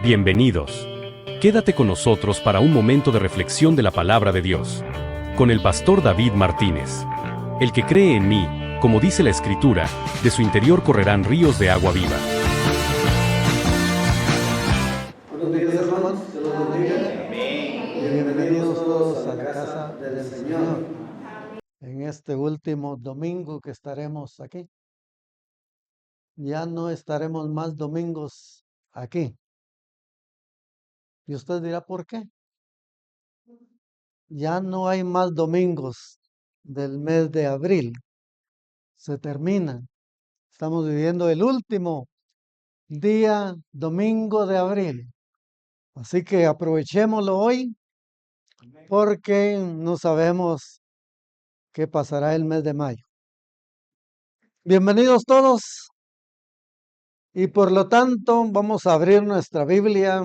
Bienvenidos. Quédate con nosotros para un momento de reflexión de la palabra de Dios. Con el pastor David Martínez. El que cree en mí, como dice la Escritura, de su interior correrán ríos de agua viva. Buenos días, hermanos. Dios los bendiga. Bienvenidos todos a la casa del Señor. En este último domingo que estaremos aquí. Ya no estaremos más domingos aquí. Y usted dirá, ¿por qué? Ya no hay más domingos del mes de abril. Se termina. Estamos viviendo el último día, domingo de abril. Así que aprovechémoslo hoy porque no sabemos qué pasará el mes de mayo. Bienvenidos todos. Y por lo tanto vamos a abrir nuestra Biblia,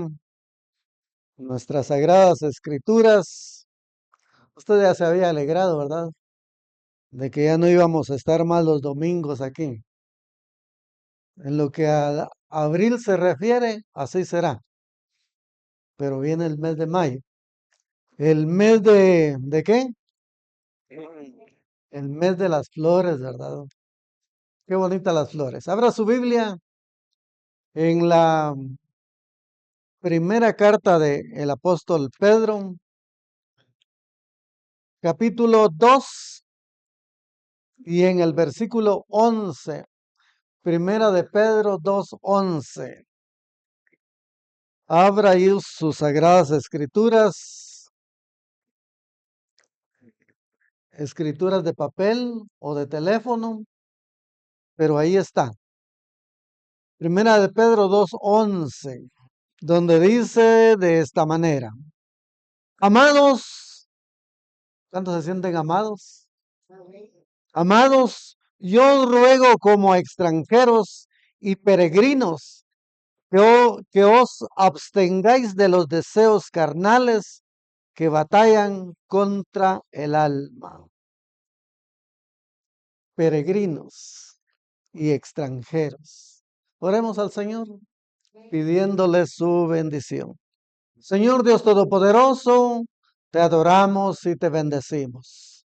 nuestras sagradas escrituras. Usted ya se había alegrado, ¿verdad? De que ya no íbamos a estar más los domingos aquí. En lo que a abril se refiere, así será. Pero viene el mes de mayo. El mes ¿de qué? El mes de las flores, ¿verdad? Qué bonitas las flores. Abra su Biblia en la primera carta del apóstol Pedro, capítulo 2. Y en el versículo 11, primera de Pedro 2:11. Abra ahí sus sagradas escrituras, escrituras de papel o de teléfono, pero ahí está. Primera de Pedro 2:11, donde dice de esta manera: Amados, ¿cuántos se sienten amados? Amados, yo os ruego como a extranjeros y peregrinos que os abstengáis de los deseos carnales que batallan contra el alma. Peregrinos y extranjeros. Oremos al Señor pidiéndole su bendición. Señor Dios Todopoderoso, te adoramos y te bendecimos.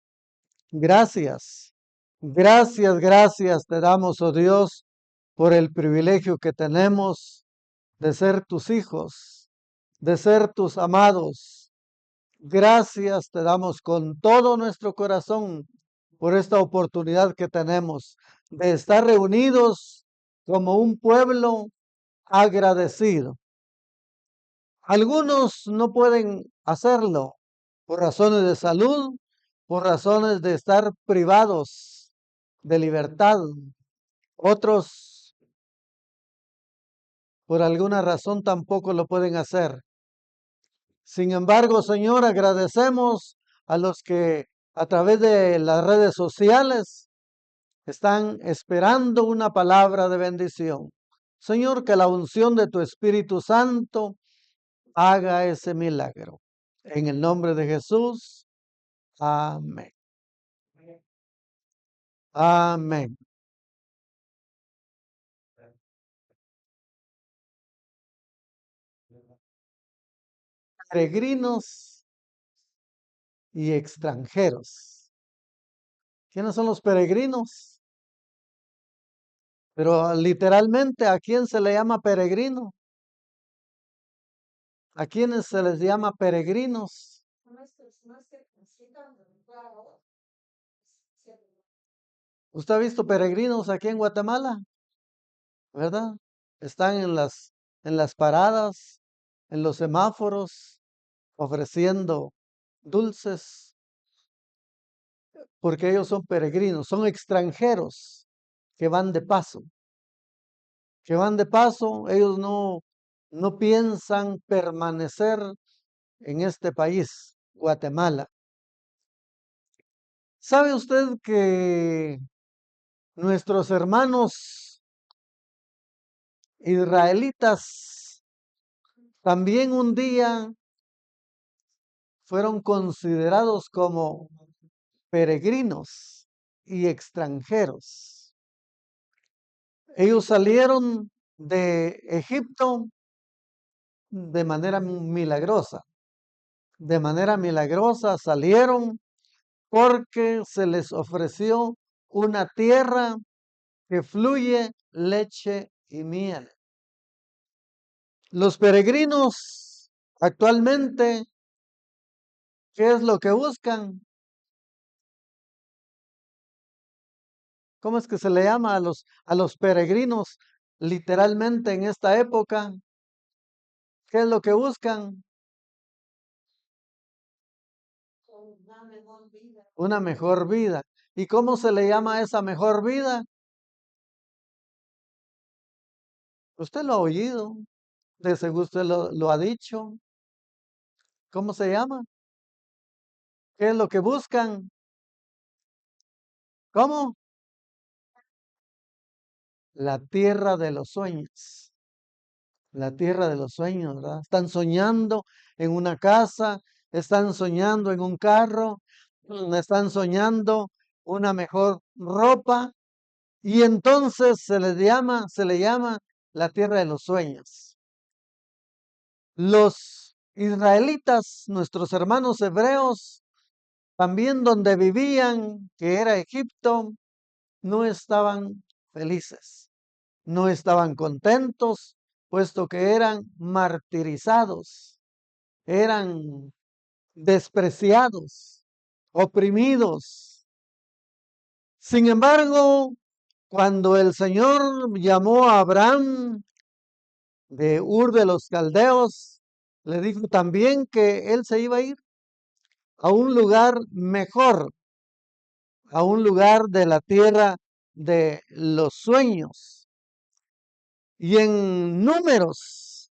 Gracias, gracias te damos, oh Dios, por el privilegio que tenemos de ser tus hijos, de ser tus amados. Gracias te damos con todo nuestro corazón por esta oportunidad que tenemos de estar reunidos como un pueblo agradecido. Algunos no pueden hacerlo por razones de salud, por razones de estar privados de libertad. Otros, por alguna razón, tampoco lo pueden hacer. Sin embargo, Señor, agradecemos a los que a través de las redes sociales están esperando una palabra de bendición. Señor, que la unción de tu Espíritu Santo haga ese milagro. En el nombre de Jesús, amén. Amén. Peregrinos y extranjeros. ¿Quiénes son los peregrinos? Pero literalmente, ¿a quién se le llama peregrino? ¿A quiénes se les llama peregrinos? ¿Usted ha visto peregrinos aquí en Guatemala? ¿Verdad? Están en las paradas, en los semáforos, ofreciendo dulces, porque ellos son peregrinos, son extranjeros que van de paso. Que van de paso, ellos no piensan permanecer en este país, Guatemala. ¿Sabe usted que nuestros hermanos israelitas también un día fueron considerados como peregrinos y extranjeros? Ellos salieron de Egipto de manera milagrosa. De manera milagrosa salieron porque se les ofreció una tierra que fluye leche y miel. Los peregrinos actualmente, ¿qué es lo que buscan? ¿Cómo es que se le llama a los peregrinos literalmente en esta época? ¿Qué es lo que buscan? Una mejor vida. ¿Y cómo se le llama a esa mejor vida? Usted lo ha oído, de seguro usted lo ha dicho. ¿Cómo se llama? ¿Qué es lo que buscan? ¿Cómo? La tierra de los sueños. La tierra de los sueños, ¿verdad? Están soñando en una casa, están soñando en un carro, están soñando una mejor ropa y entonces se le llama la tierra de los sueños. Los israelitas, nuestros hermanos hebreos, también donde vivían, que era Egipto, no estaban felices, no estaban contentos, puesto que eran martirizados, eran despreciados, oprimidos. Sin embargo, cuando el Señor llamó a Abraham de Ur de los Caldeos, le dijo también que él se iba a ir a un lugar mejor, a un lugar de la tierra de los sueños. Y en números,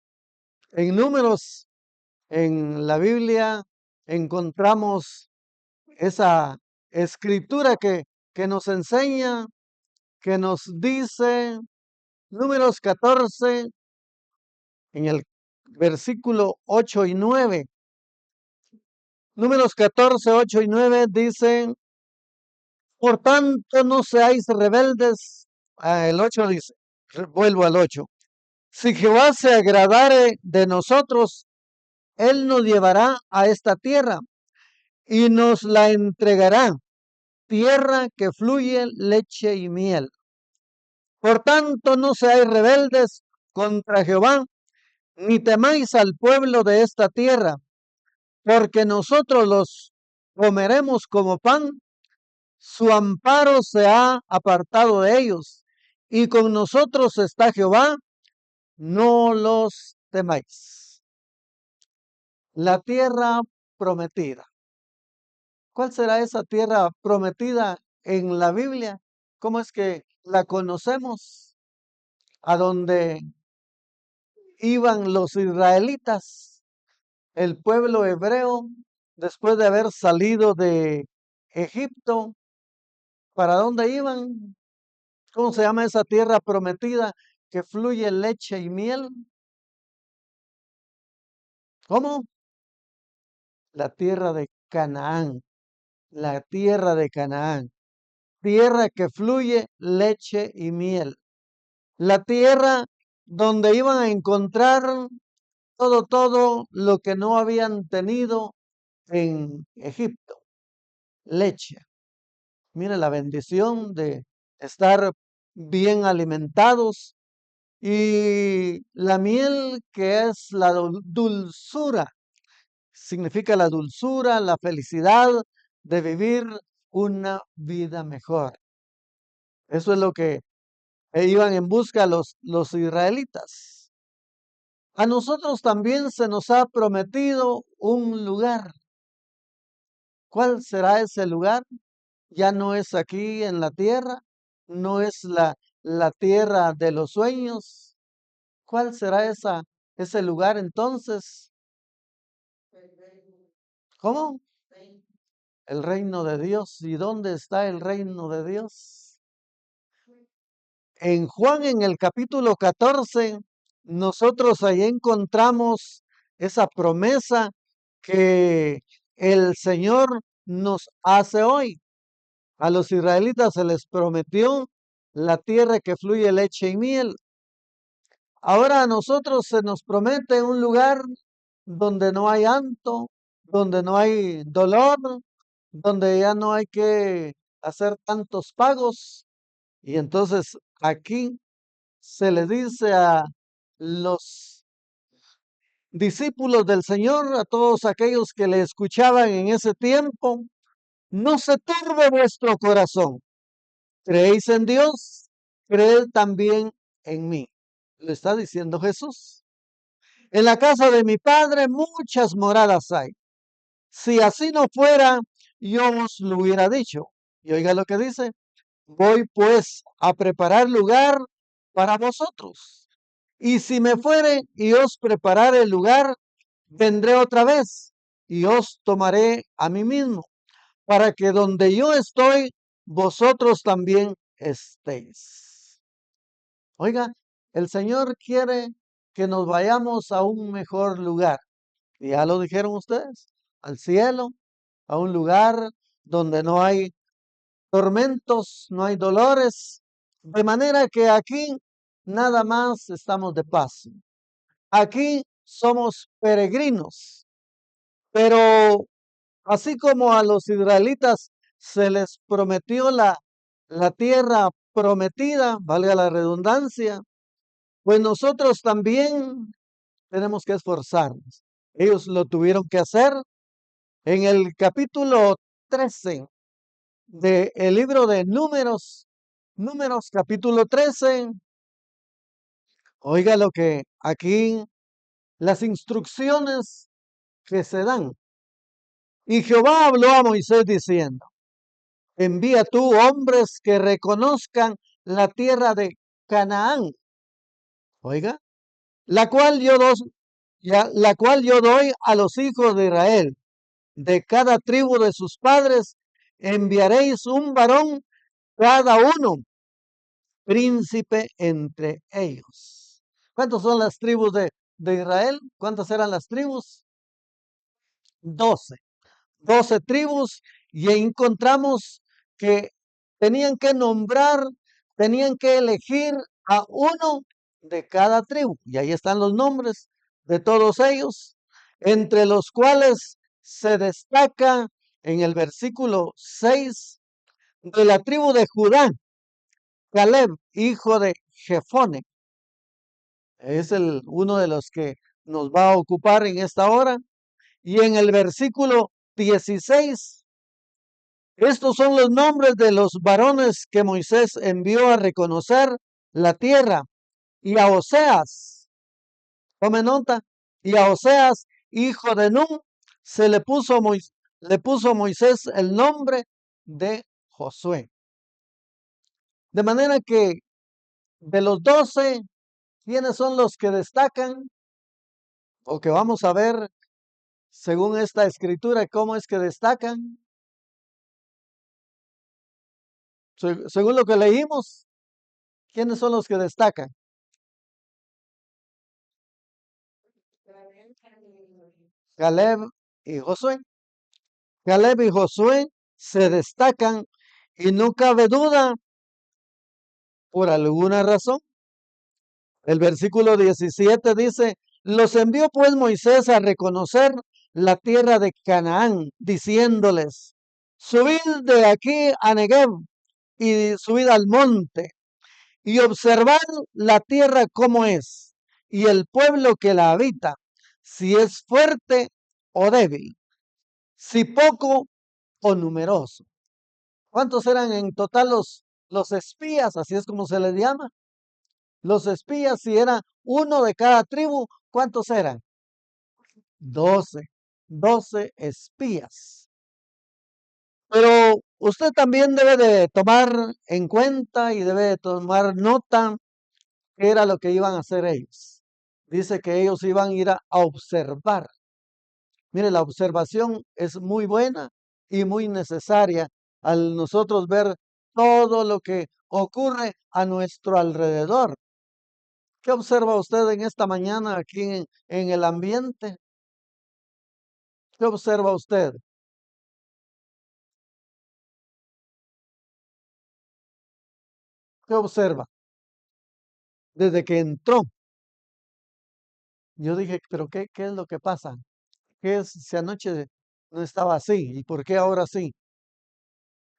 en la Biblia encontramos esa escritura que nos enseña, que nos dice, números 14, en el versículo 8 y 9. Números 14, 8 y 9 dicen, por tanto no seáis rebeldes. El 8 dice, vuelvo al 8. Si Jehová se agradare de nosotros, Él nos llevará a esta tierra y nos la entregará, tierra que fluye leche y miel. Por tanto, no seáis rebeldes contra Jehová, ni temáis al pueblo de esta tierra, porque nosotros los comeremos como pan, su amparo se ha apartado de ellos, y con nosotros está Jehová, no los temáis. La tierra prometida. ¿Cuál será esa tierra prometida en la Biblia? ¿Cómo es que la conocemos? A donde iban los israelitas, el pueblo hebreo, después de haber salido de Egipto. ¿Para dónde iban? ¿Cómo se llama esa tierra prometida que fluye leche y miel? ¿Cómo? La tierra de Canaán. La tierra de Canaán. Tierra que fluye leche y miel. La tierra donde iban a encontrar todo lo que no habían tenido en Egipto. Leche. Mire la bendición de estar bien alimentados y la miel que es la dulzura. Significa la dulzura, la felicidad de vivir una vida mejor. Eso es lo que iban en busca los israelitas. A nosotros también se nos ha prometido un lugar. ¿Cuál será ese lugar? Ya no es aquí en la tierra, no es la tierra de los sueños. ¿Cuál será ese lugar entonces? ¿Cómo? El reino de Dios. ¿Y dónde está el reino de Dios? En Juan, en el capítulo 14, nosotros ahí encontramos esa promesa que el Señor nos hace hoy. A los israelitas se les prometió la tierra que fluye leche y miel. Ahora a nosotros se nos promete un lugar donde no hay llanto, donde no hay dolor, donde ya no hay que hacer tantos pagos. Y entonces aquí se le dice a los discípulos del Señor, a todos aquellos que le escuchaban en ese tiempo, no se turbe vuestro corazón. ¿Creéis en Dios? Creed también en mí. Lo está diciendo Jesús. En la casa de mi Padre muchas moradas hay. Si así no fuera, yo os lo hubiera dicho. Y oiga lo que dice. Voy pues a preparar lugar para vosotros. Y si me fuere y os preparare el lugar, vendré otra vez y os tomaré a mí mismo, para que donde yo estoy, vosotros también estéis. Oiga, el Señor quiere que nos vayamos a un mejor lugar. Ya lo dijeron ustedes, al cielo, a un lugar donde no hay tormentos, no hay dolores, de manera que aquí nada más estamos de paso. Aquí somos peregrinos, pero así como a los israelitas se les prometió la tierra prometida, valga la redundancia, pues nosotros también tenemos que esforzarnos. Ellos lo tuvieron que hacer en el capítulo 13 del libro de Números, Números capítulo 13. Oiga lo que aquí las instrucciones que se dan. Y Jehová habló a Moisés diciendo, envía tú hombres que reconozcan la tierra de Canaán. Oiga, la cual yo dos, la cual yo doy a los hijos de Israel. De cada tribu de sus padres enviaréis un varón cada uno, príncipe entre ellos. ¿Cuántas son las tribus de Israel? ¿Cuántas eran las tribus? 12. 12 tribus, y encontramos que tenían que nombrar, tenían que elegir a uno de cada tribu. Y ahí están los nombres de todos ellos, entre los cuales se destaca en el versículo 6 de la tribu de Judá, Caleb, hijo de Jefone. Es uno de los que nos va a ocupar en esta hora. Y en el versículo 16, estos son los nombres de los varones que Moisés envió a reconocer la tierra. Y a Oseas, tome nota, y a Oseas, hijo de Nun, se le puso Moisés el nombre de Josué. De manera que de los 12, ¿quiénes son los que destacan? O que vamos a ver, según esta escritura, cómo es que destacan. Según lo que leímos, ¿quiénes son los que destacan? Caleb y Josué. Caleb y Josué se destacan y no cabe duda por alguna razón. El versículo 17 dice, los envió pues Moisés a reconocer la tierra de Canaán, diciéndoles, subid de aquí a Negev y subid al monte y observad la tierra como es y el pueblo que la habita, si es fuerte o débil, si poco o numeroso. ¿Cuántos eran en total los espías? Así es como se les llama. Los espías, si era uno de cada tribu, ¿cuántos eran? 12. 12 espías. Pero usted también debe de tomar en cuenta y debe de tomar nota qué era lo que iban a hacer ellos. Dice que ellos iban a ir a observar. Mire, la observación es muy buena y muy necesaria al nosotros ver todo lo que ocurre a nuestro alrededor. ¿Qué observa usted en esta mañana aquí en el ambiente? ¿Qué observa usted? ¿Qué observa? Desde que entró. Yo dije, pero ¿qué es lo que pasa? ¿Qué es si anoche no estaba así? ¿Y por qué ahora sí?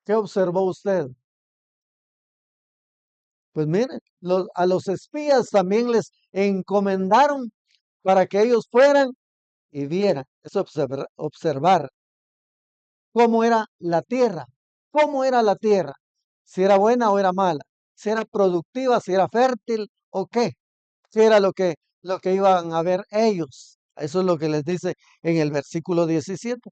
¿Qué observó usted? Pues miren, a los espías también les encomendaron para que ellos fueran y vieran, es observar cómo era la tierra, cómo era la tierra, si era buena o era mala, si era productiva, si era fértil o qué, si era lo que iban a ver ellos. Eso es lo que les dice en el versículo 17.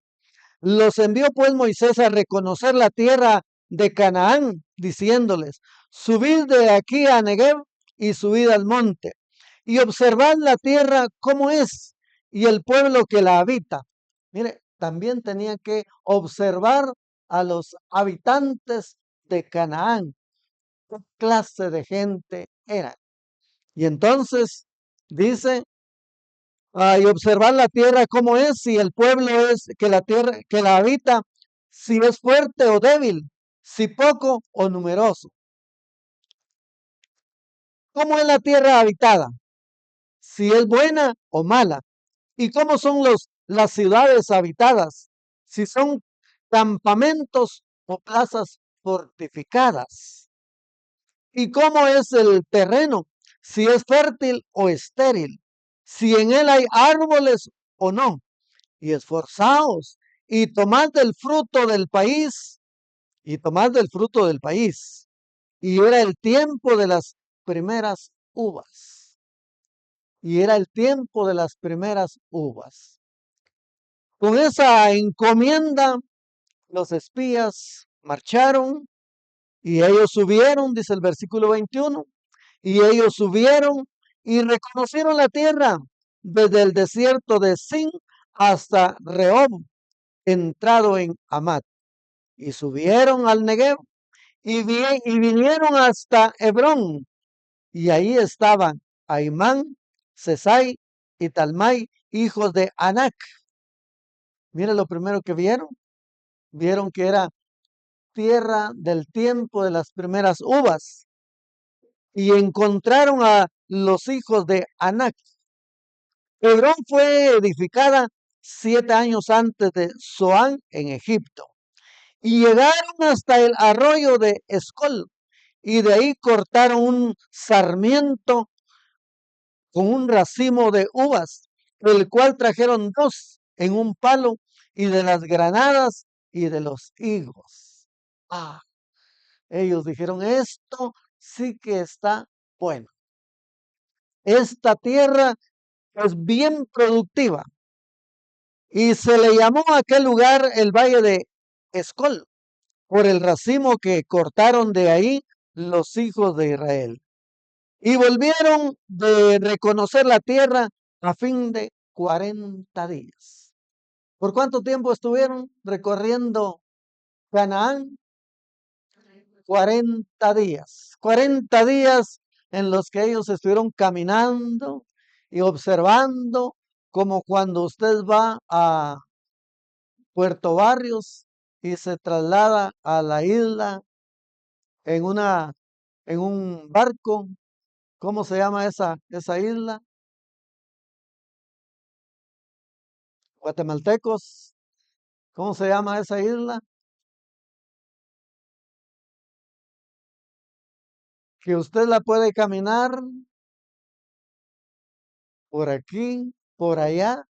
Los envió pues Moisés a reconocer la tierra de Canaán, diciéndoles, subid de aquí a Negev y subid al monte, y observad la tierra cómo es, y el pueblo que la habita. Mire, también tenía que observar a los habitantes de Canaán, qué clase de gente eran. Y entonces dice, y observar la tierra cómo es, si el pueblo es que la tierra que la habita, si es fuerte o débil, si poco o numeroso. ¿Cómo es la tierra habitada? Si es buena o mala. ¿Y cómo son las ciudades habitadas? Si son campamentos o plazas fortificadas. ¿Y cómo es el terreno? Si es fértil o estéril. Si en él hay árboles o no. Y esforzaos y tomad del fruto del país, y tomad del fruto del país. Y era el tiempo de las primeras uvas. Y era el tiempo de las primeras uvas. Con esa encomienda, los espías marcharon y ellos subieron, dice el versículo 21, y ellos subieron y reconocieron la tierra desde el desierto de Sin hasta Rehob, entrado en Amat, y subieron al Negev y vinieron hasta Hebrón, y ahí estaban Aimán, Sesai y Talmai, hijos de Anac. Mire lo primero que vieron que era tierra del tiempo de las primeras uvas, y encontraron a los hijos de Anac. Hebrón fue edificada 7 años antes de Zoán en Egipto. Y llegaron hasta el arroyo de Escol, y de ahí cortaron un sarmiento con un racimo de uvas, el cual trajeron dos en un palo, y de las granadas y de los higos. Ah, ellos dijeron, esto sí que está bueno. Esta tierra es bien productiva. Y se le llamó a aquel lugar el valle de Escol, por el racimo que cortaron de ahí los hijos de Israel. Y volvieron de reconocer la tierra a fin de 40 días. ¿Por cuánto tiempo estuvieron recorriendo Canaán? 40 días. 40 días en los que ellos estuvieron caminando y observando, como cuando usted va a Puerto Barrios y se traslada a la isla en en un barco. ¿Cómo se llama esa isla? Guatemaltecos. ¿Cómo se llama esa isla? Que usted la puede caminar por aquí, por allá,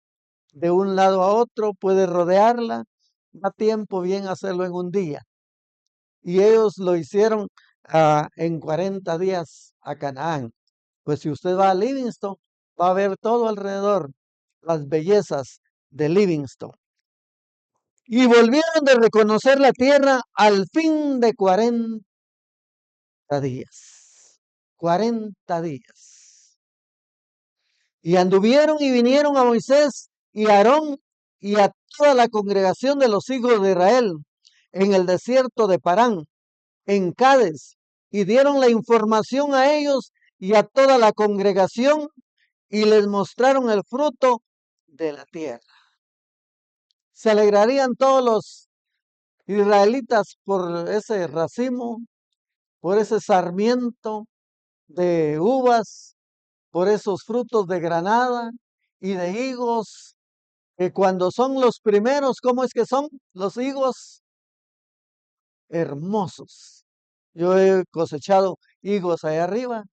de un lado a otro, puede rodearla. Da tiempo bien hacerlo en un día. Y ellos lo hicieron en 40 días a Canaán. Pues si usted va a Livingston, va a ver todo alrededor, las bellezas de Livingston. Y volvieron de reconocer la tierra al fin de 40 días. 40 días. Y anduvieron y vinieron a Moisés y a Aarón y a toda la congregación de los hijos de Israel en el desierto de Parán, en Cades, y dieron la información a ellos y a toda la congregación, y les mostraron el fruto de la tierra. Se alegrarían todos los israelitas por ese racimo, por ese sarmiento de uvas, por esos frutos de granada y de higos, que cuando son los primeros, ¿cómo es que son los higos? Hermosos. Yo he cosechado higos allá arriba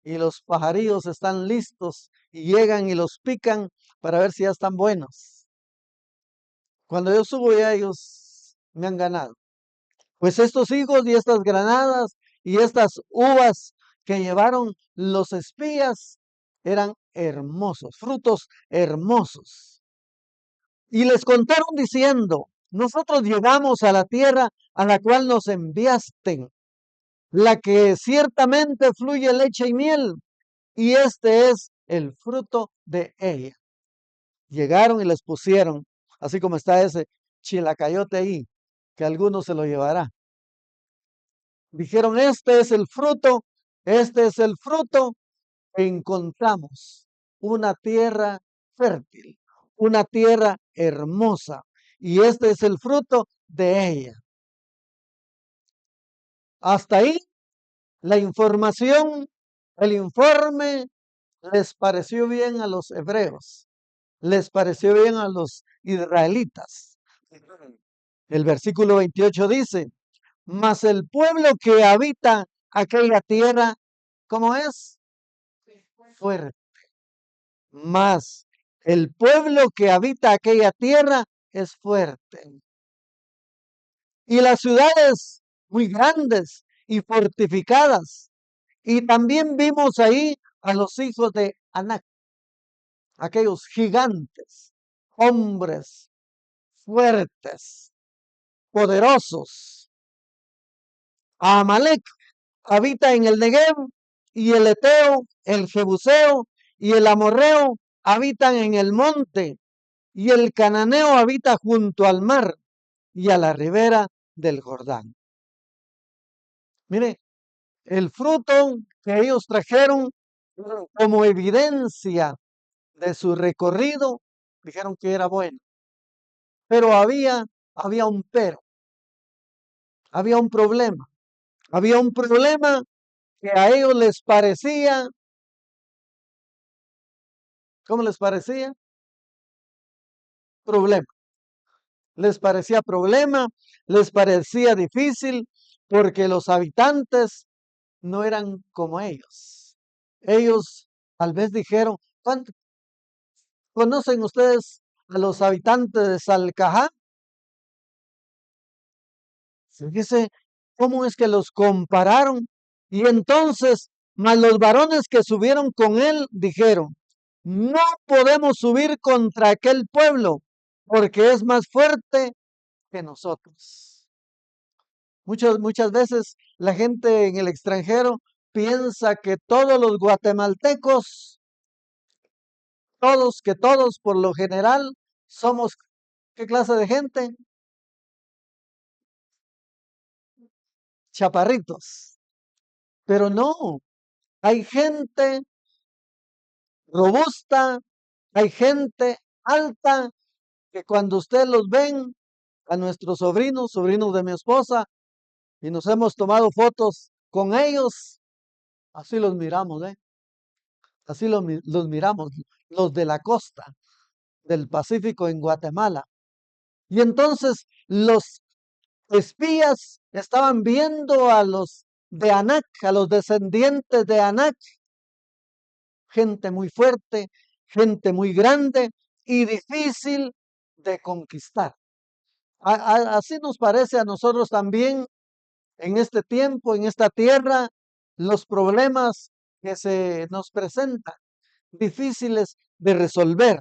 y los pajarillos están listos y llegan y los pican para ver si ya están buenos. Cuando yo subo ya ellos me han ganado. Pues estos higos y estas granadas y estas uvas que llevaron los espías eran hermosos, frutos hermosos. Y les contaron diciendo, nosotros llegamos a la tierra a la cual nos enviaste, la que ciertamente fluye leche y miel, y este es el fruto de ella. Llegaron y les pusieron, así como está ese chilacayote ahí, que alguno se lo llevará. Dijeron, este es el fruto, encontramos una tierra fértil, una tierra hermosa, y este es el fruto de ella. Hasta ahí la información, el informe les pareció bien a los hebreos, les pareció bien a los israelitas. El versículo 28 dice, mas el pueblo que habita aquella tierra, ¿cómo es? Fuerte. Mas el pueblo que habita aquella tierra es fuerte. Y las ciudades muy grandes y fortificadas. Y también vimos ahí a los hijos de Anac, aquellos gigantes, hombres fuertes, poderosos. Amalek habita en el Negev, y el Eteo, el Jebuseo y el Amorreo habitan en el monte, y el Cananeo habita junto al mar y a la ribera del Jordán. Mire, el fruto que ellos trajeron como evidencia de su recorrido, dijeron que era bueno. Pero había un pero, había un problema. Había un problema que a ellos les parecía, ¿cómo les parecía? Problema. Les parecía problema, les parecía difícil, porque los habitantes no eran como ellos. Ellos tal vez dijeron, ¿conocen ustedes a los habitantes de Salcajá? Fíjese cómo es que los compararon. Y entonces, mas los varones que subieron con él dijeron, no podemos subir contra aquel pueblo, porque es más fuerte que nosotros. Muchas veces la gente en el extranjero piensa que todos los guatemaltecos, todos por lo general, somos, ¿qué clase de gente? Chaparritos. Pero no, hay gente robusta, hay gente alta, que cuando ustedes los ven, a nuestros sobrinos de mi esposa, y nos hemos tomado fotos con ellos, así los miramos, ¿eh? Así los miramos, los de la costa del Pacífico en Guatemala. Y entonces los espías estaban viendo a los de Anac, a los descendientes de Anac, gente muy fuerte, gente muy grande y difícil de conquistar. Así nos parece a nosotros también en este tiempo, en esta tierra, los problemas que se nos presentan, difíciles de resolver.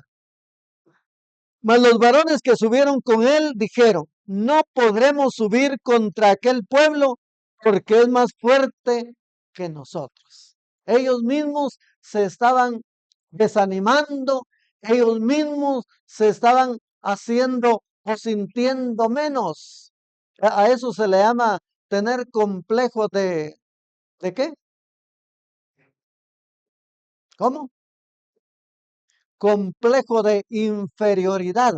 Mas los varones que subieron con él dijeron, no podremos subir contra aquel pueblo porque es más fuerte que nosotros. Ellos mismos se estaban desanimando, ellos mismos se estaban haciendo o sintiendo menos. A eso se le llama tener complejo ¿de qué? ¿Cómo? Complejo de inferioridad.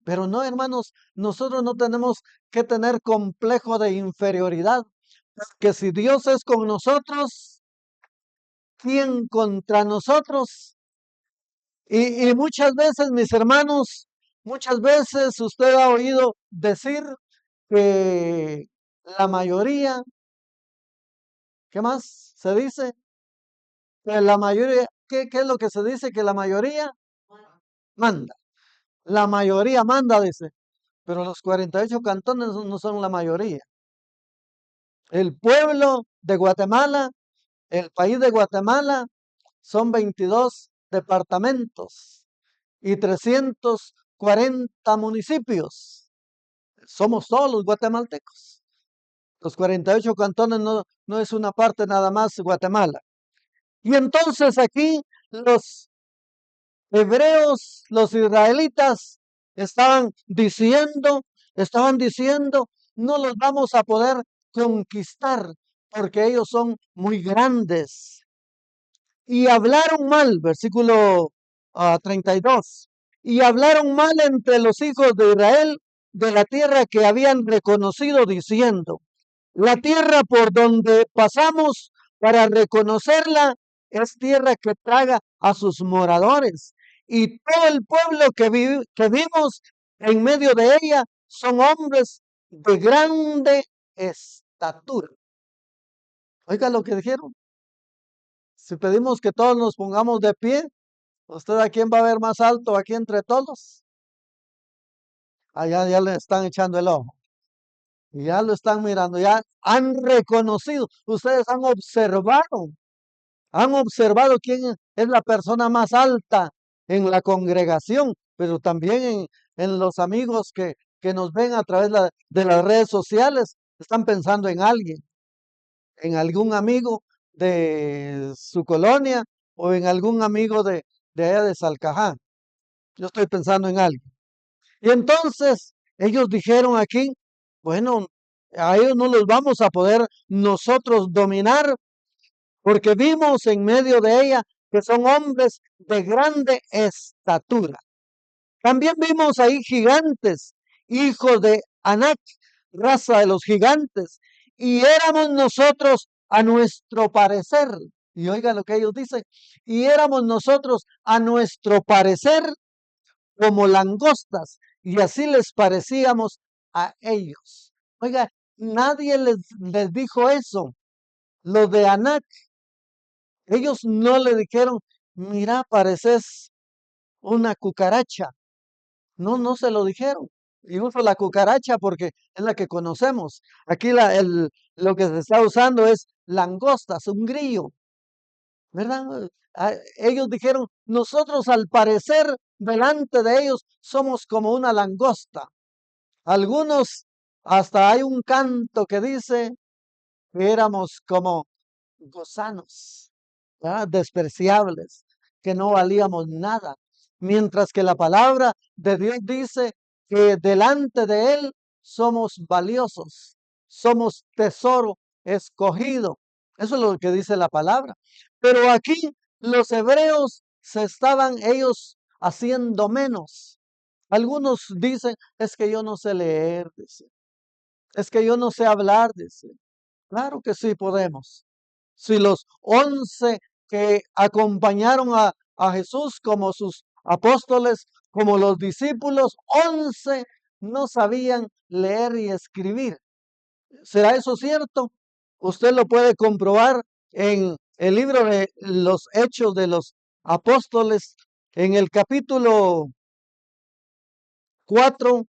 Pero no, hermanos, nosotros no tenemos que tener complejo de inferioridad, que si Dios es con nosotros, ¿quién contra nosotros? Y muchas veces, mis hermanos, muchas veces usted ha oído decir que la mayoría, ¿qué más se dice? Que la mayoría, ¿qué es lo que se dice? Que la mayoría manda. La mayoría manda, dice. Pero los 48 cantones no son la mayoría. El pueblo de Guatemala, el país de Guatemala, son 22 departamentos y 340 municipios. Somos todos los guatemaltecos. Los 48 cantones no es una parte nada más Guatemala. Y entonces aquí los hebreos, los israelitas, estaban diciendo, no los vamos a poder conquistar porque ellos son muy grandes. Y hablaron mal, versículo 32, y hablaron mal entre los hijos de Israel de la tierra que habían reconocido, diciendo, la tierra por donde pasamos para reconocerla es tierra que traga a sus moradores. Y todo el pueblo que vimos en medio de ella son hombres de grande estatura. Oiga lo que dijeron. Si pedimos que todos nos pongamos de pie, ¿usted a quién va a ver más alto aquí entre todos? Allá ya le están echando el ojo. Y ya lo están mirando, ya han reconocido, ustedes han observado quién es la persona más alta en la congregación, pero también en los amigos que nos ven a través de las redes sociales, están pensando en alguien, en algún amigo de su colonia o en algún amigo de allá de Salcajá. Yo estoy pensando en alguien. Y entonces ellos dijeron aquí, bueno, a ellos no los vamos a poder nosotros dominar porque vimos en medio de ella que son hombres de grande estatura. También vimos ahí gigantes, hijos de Anac, raza de los gigantes, y éramos nosotros a nuestro parecer, y oigan lo que ellos dicen, y éramos nosotros a nuestro parecer como langostas, y así les parecíamos a ellos. Oiga, nadie les dijo eso. Los de Anac, ellos no le dijeron, mira, pareces una cucaracha. No se lo dijeron. Y uso la cucaracha porque es la que conocemos. Aquí lo que se está usando es langostas, un grillo, ¿verdad? Ellos dijeron, nosotros al parecer delante de ellos somos como una langosta. Algunos, hasta hay un canto que dice que éramos como gusanos, ¿verdad? Despreciables, que no valíamos nada. Mientras que la palabra de Dios dice que delante de Él somos valiosos, somos tesoro escogido. Eso es lo que dice la palabra. Pero aquí los hebreos se estaban ellos haciendo menos. Algunos dicen, es que yo no sé leer, dice. Es que yo no sé hablar, dice. Claro que sí podemos. Si los 11 que acompañaron a Jesús como sus apóstoles, como los discípulos, 11 no sabían leer y escribir. ¿Será eso cierto? Usted lo puede comprobar en el libro de los Hechos de los Apóstoles, en el capítulo 4.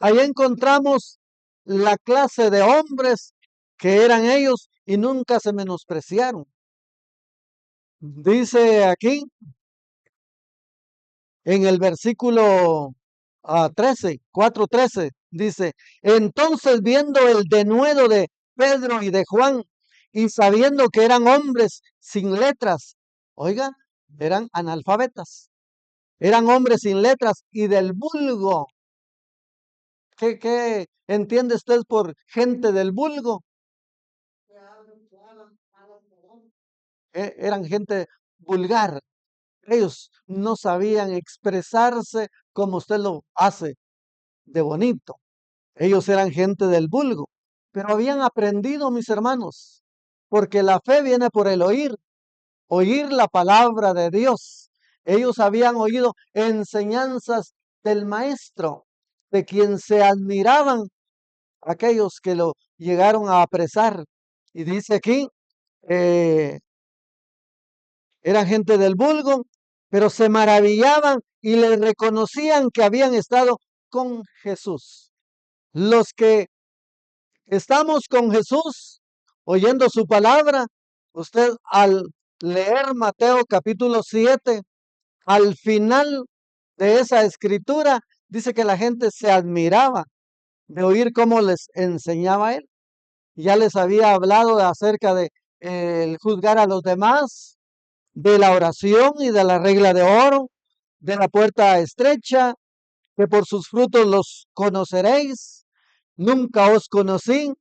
Ahí encontramos la clase de hombres que eran ellos y nunca se menospreciaron. Dice aquí en el versículo 13, 4:13, dice, entonces viendo el denuedo de Pedro y de Juan y sabiendo que eran hombres sin letras, oiga, eran analfabetas, eran hombres sin letras y del vulgo. ¿Qué entiende usted por gente del vulgo? Eran gente vulgar. Ellos no sabían expresarse como usted lo hace de bonito. Ellos eran gente del vulgo, pero habían aprendido, mis hermanos, porque la fe viene por el oír la palabra de Dios. Ellos habían oído enseñanzas del maestro, de quien se admiraban aquellos que lo llegaron a apresar. Y dice aquí, eh, eran gente del vulgo, pero se maravillaban y le reconocían que habían estado con Jesús. Los que estamos con Jesús, oyendo su palabra, usted al leer Mateo capítulo 7, al final de esa escritura, dice que la gente se admiraba de oír cómo les enseñaba él. Ya les había hablado acerca de el juzgar a los demás, de la oración y de la regla de oro, de la puerta estrecha, que por sus frutos los conoceréis. Nunca os conocí,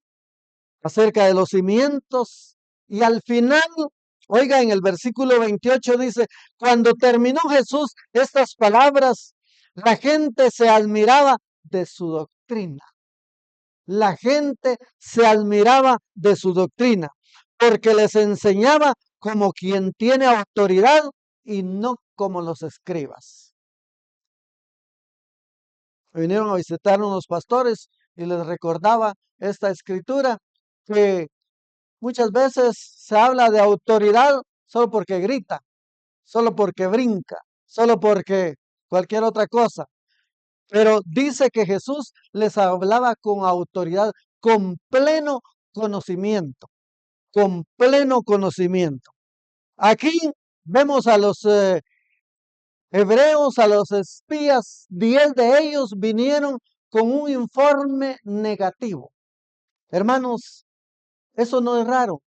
acerca de los cimientos. Y al final, oiga, en el versículo 28 dice, cuando terminó Jesús estas palabras, la gente se admiraba de su doctrina. La gente se admiraba de su doctrina, porque les enseñaba como quien tiene autoridad y no como los escribas. Vinieron a visitar unos pastores y les recordaba esta escritura que muchas veces se habla de autoridad solo porque grita, solo porque brinca, solo porque cualquier otra cosa. Pero dice que Jesús les hablaba con autoridad, con pleno conocimiento, con pleno conocimiento. Aquí vemos a los hebreos, a los espías, 10 de ellos vinieron con un informe negativo. Hermanos, eso no es raro,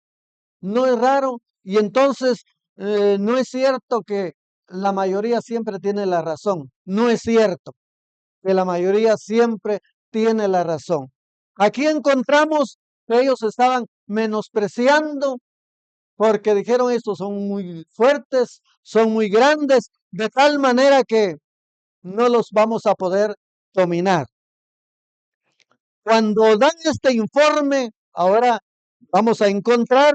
no es raro, y entonces no es cierto que la mayoría siempre tiene la razón, no es cierto que la mayoría siempre tiene la razón. Aquí encontramos que ellos estaban menospreciando porque dijeron estos son muy fuertes, son muy grandes, de tal manera que no los vamos a poder dominar. Cuando dan este informe, ahora vamos a encontrar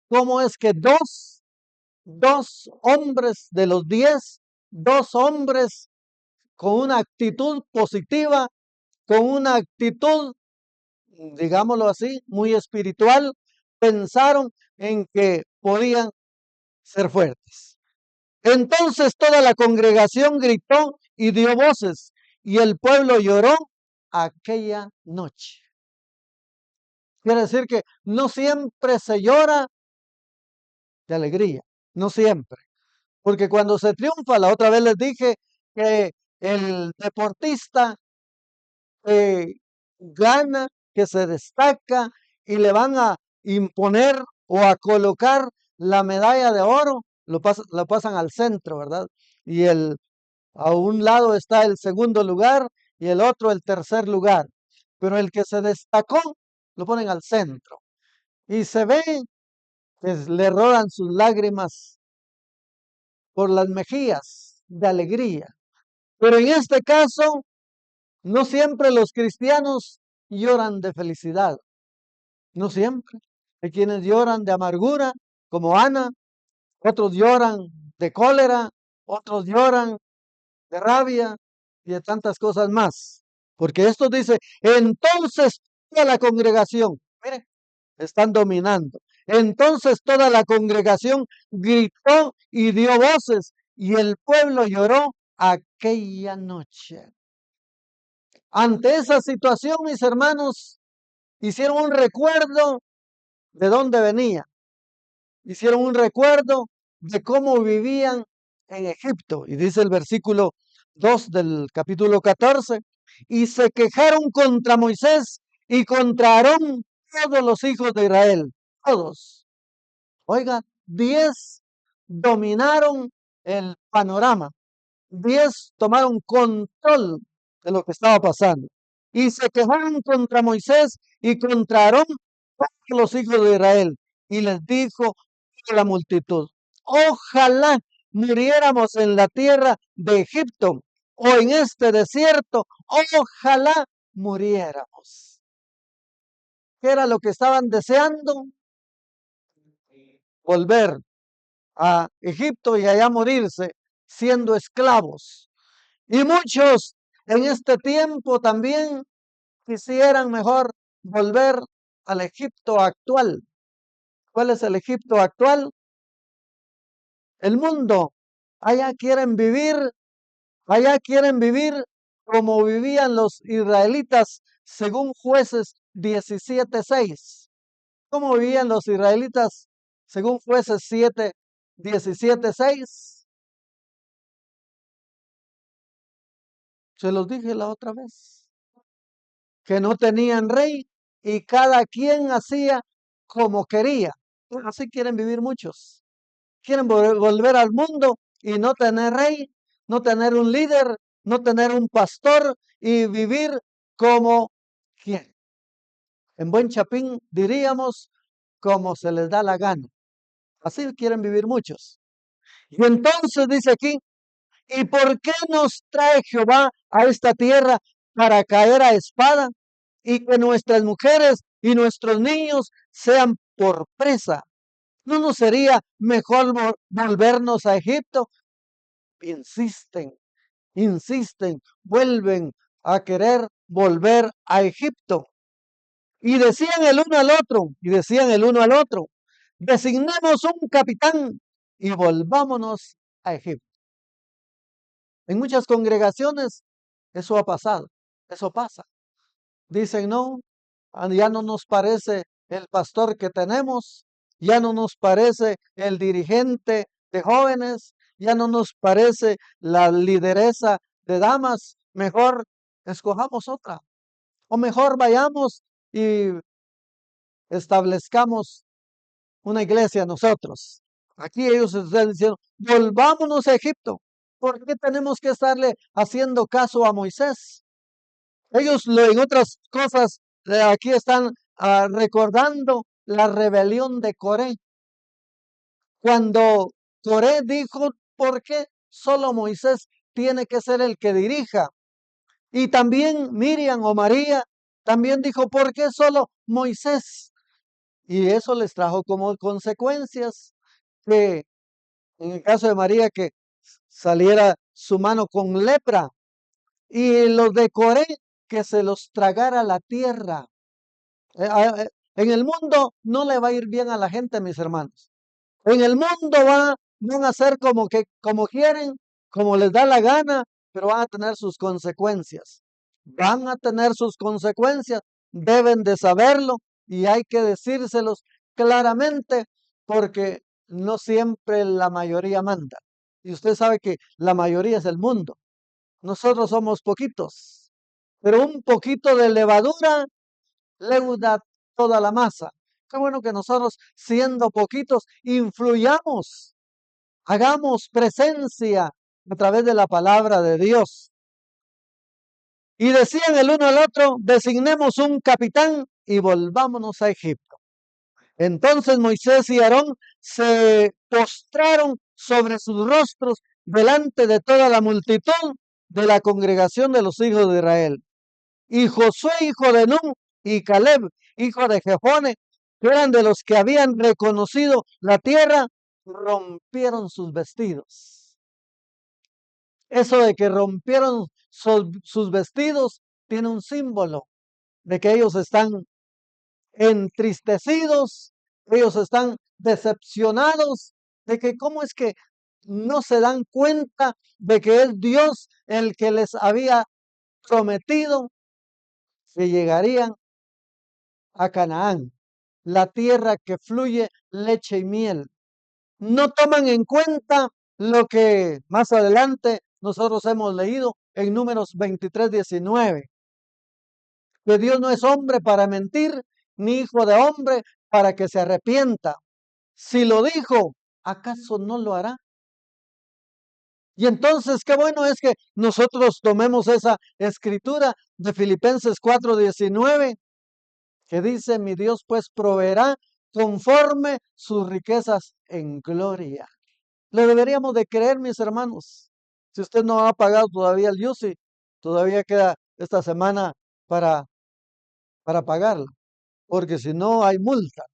cómo es que dos hombres de los 10, dos hombres con una actitud positiva, con una actitud, digámoslo así, muy espiritual, pensaron en que podían ser fuertes. Entonces toda la congregación gritó y dio voces, y el pueblo lloró aquella noche. Quiere decir que no siempre se llora de alegría, no siempre. Porque cuando se triunfa, la otra vez les dije que el deportista gana, que se destaca y le van a imponer o a colocar la medalla de oro, lo pasan al centro, ¿verdad? Y a un lado está el segundo lugar y el otro el tercer lugar. Pero el que se destacó lo ponen al centro. Y se ve que le rodan sus lágrimas por las mejillas de alegría. Pero en este caso, no siempre los cristianos lloran de felicidad. No siempre. Hay quienes lloran de amargura, como Ana. Otros lloran de cólera. Otros lloran de rabia y de tantas cosas más. Porque esto dice, entonces toda la congregación, mire, están dominando. Entonces toda la congregación gritó y dio voces y el pueblo lloró aquella noche. Ante esa situación, mis hermanos, hicieron un recuerdo de dónde venía. Hicieron un recuerdo de cómo vivían en Egipto. Y dice el versículo 2 del capítulo 14, y se quejaron contra Moisés y contra Aarón todos los hijos de Israel, todos. Oiga, 10 dominaron el panorama, 10 tomaron control de lo que estaba pasando. Y se quejaron contra Moisés y contra Aarón todos los hijos de Israel. Y les dijo a la multitud, ojalá muriéramos en la tierra de Egipto o en este desierto, ojalá muriéramos. ¿Qué era lo que estaban deseando? Volver a Egipto y allá morirse siendo esclavos. Y muchos en este tiempo también quisieran mejor volver al Egipto actual. ¿Cuál es el Egipto actual? El mundo. Allá quieren vivir como vivían los israelitas según Jueces 17:6. ¿Cómo vivían los israelitas según Jueces 17:6? Se los dije la otra vez, que no tenían rey y cada quien hacía como quería. Así quieren vivir muchos. Quieren volver al mundo y no tener rey, no tener un líder, no tener un pastor y vivir como quieren. En buen chapín diríamos como se les da la gana. Así quieren vivir muchos. Y entonces dice aquí, ¿y por qué nos trae Jehová a esta tierra para caer a espada y que nuestras mujeres y nuestros niños sean por presa? ¿No nos sería mejor volvernos a Egipto? Insisten, insisten, vuelven a querer volver a Egipto. Y decían el uno al otro, designemos un capitán y volvámonos a Egipto. En muchas congregaciones eso ha pasado, eso pasa. Dicen, no, ya no nos parece el pastor que tenemos, ya no nos parece el dirigente de jóvenes, ya no nos parece la lideresa de damas, mejor escojamos otra. O mejor vayamos y establezcamos una iglesia nosotros. Aquí ellos están diciendo, volvámonos a Egipto. ¿Por qué tenemos que estarle haciendo caso a Moisés? Ellos en otras cosas aquí están recordando la rebelión de Coré. Cuando Coré dijo, ¿por qué solo Moisés tiene que ser el que dirija? Y también Miriam o María también dijo, ¿por qué solo Moisés? Y eso les trajo como consecuencias que en el caso de María que saliera su mano con lepra y los de Coré que se los tragara la tierra. En el mundo no le va a ir bien a la gente, mis hermanos. En el mundo van a hacer como quieren, como les da la gana, pero van a tener sus consecuencias. Van a tener sus consecuencias, deben de saberlo y hay que decírselos claramente porque no siempre la mayoría manda. Y usted sabe que la mayoría es el mundo. Nosotros somos poquitos, pero un poquito de levadura leuda toda la masa. Qué bueno que nosotros, siendo poquitos, influyamos, hagamos presencia a través de la palabra de Dios. Y decían el uno al otro, designemos un capitán y volvámonos a Egipto. Entonces Moisés y Aarón se postraron sobre sus rostros delante de toda la multitud de la congregación de los hijos de Israel. Y Josué, hijo de Nun, y Caleb, hijo de Jefone, que eran de los que habían reconocido la tierra, rompieron sus vestidos. Eso de que rompieron sus vestidos tiene un símbolo de que ellos están entristecidos, ellos están decepcionados, de que cómo es que no se dan cuenta de que es Dios el que les había prometido que llegarían a Canaán, la tierra que fluye leche y miel. No toman en cuenta lo que más adelante nosotros hemos leído en Números 23:19, que Dios no es hombre para mentir, ni hijo de hombre para que se arrepienta. Si lo dijo, ¿acaso no lo hará? Y entonces qué bueno es que nosotros tomemos esa escritura de Filipenses 4:19 que dice, mi Dios pues proveerá conforme sus riquezas en gloria. Le deberíamos de creer, mis hermanos. Si usted no ha pagado todavía el UCI, todavía queda esta semana para, para pagarla, porque si no hay multa.